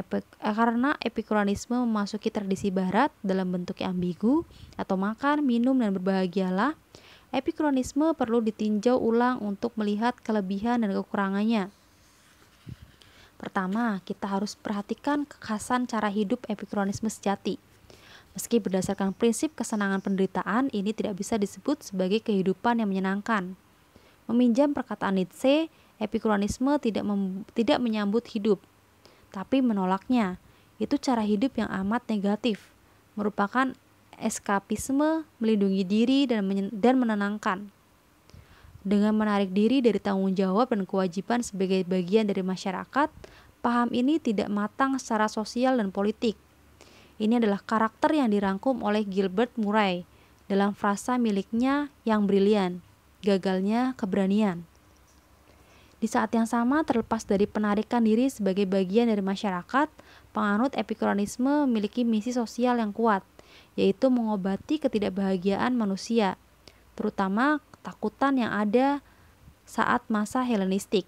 epikureanisme memasuki tradisi barat dalam bentuk yang ambigu atau makan, minum, dan berbahagialah, epikureanisme perlu ditinjau ulang untuk melihat kelebihan dan kekurangannya. Pertama, kita harus perhatikan kekhasan cara hidup epikureanisme sejati. Meski berdasarkan prinsip kesenangan penderitaan, ini tidak bisa disebut sebagai kehidupan yang menyenangkan. Meminjam perkataan Nietzsche, epikureanisme tidak menyambut hidup, tapi menolaknya. Itu cara hidup yang amat negatif, merupakan eskapisme, melindungi diri dan menenangkan. Dengan menarik diri dari tanggung jawab dan kewajiban sebagai bagian dari masyarakat, paham ini tidak matang secara sosial dan politik. Ini adalah karakter yang dirangkum oleh Gilbert Murray dalam frasa miliknya yang brilian, gagalnya keberanian. Di saat yang sama, terlepas dari penarikan diri sebagai bagian dari masyarakat, penganut epikureanisme memiliki misi sosial yang kuat, yaitu mengobati ketidakbahagiaan manusia, terutama ketakutan yang ada saat masa Helenistik.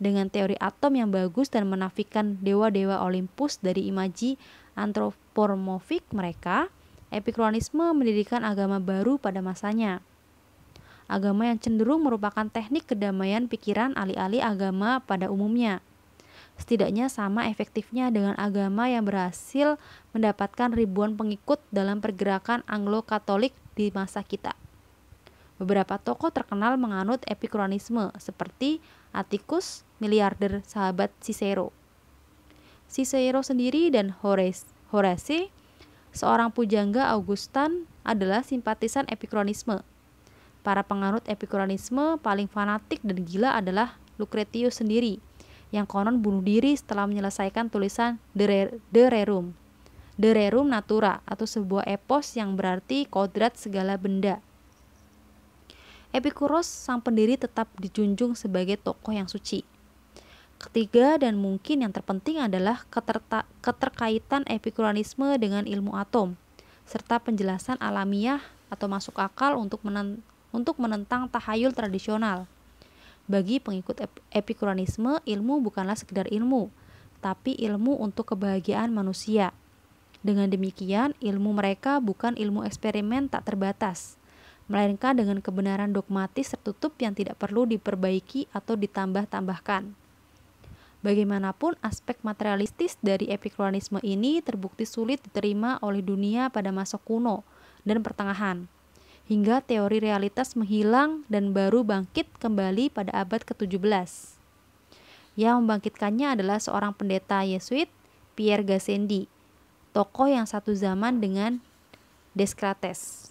Dengan teori atom yang bagus dan menafikan dewa-dewa Olympus dari imaji antropomorfik mereka, epikureanisme mendirikan agama baru pada masanya. Agama yang cenderung merupakan teknik kedamaian pikiran alih-alih agama pada umumnya. Setidaknya sama efektifnya dengan agama yang berhasil mendapatkan ribuan pengikut dalam pergerakan Anglo-Katolik di masa kita. Beberapa tokoh terkenal menganut epikureanisme seperti Atticus, miliarder sahabat Cicero. Cicero sendiri dan Horace, seorang pujangga Augustan, adalah simpatisan epikureanisme. Para penganut epikureanisme paling fanatik dan gila adalah Lucretius sendiri, yang konon bunuh diri setelah menyelesaikan tulisan De Rerum Natura, atau sebuah epos yang berarti kodrat segala benda. Epikuros, sang pendiri, tetap dijunjung sebagai tokoh yang suci. Ketiga dan mungkin yang terpenting adalah keterkaitan epikureanisme dengan ilmu atom, serta penjelasan alamiah atau masuk akal untuk menentang tahayul tradisional. Bagi pengikut epikureanisme, ilmu bukanlah sekedar ilmu, tapi ilmu untuk kebahagiaan manusia. Dengan demikian, ilmu mereka bukan ilmu eksperimen tak terbatas, melainkan dengan kebenaran dogmatis tertutup yang tidak perlu diperbaiki atau ditambah-tambahkan. Bagaimanapun, aspek materialistis dari epikureanisme ini terbukti sulit diterima oleh dunia pada masa kuno dan pertengahan, hingga teori realitas menghilang dan baru bangkit kembali pada abad ke-17. Yang membangkitkannya adalah seorang pendeta Yesuit, Pierre Gassendi, tokoh yang satu zaman dengan Descartes.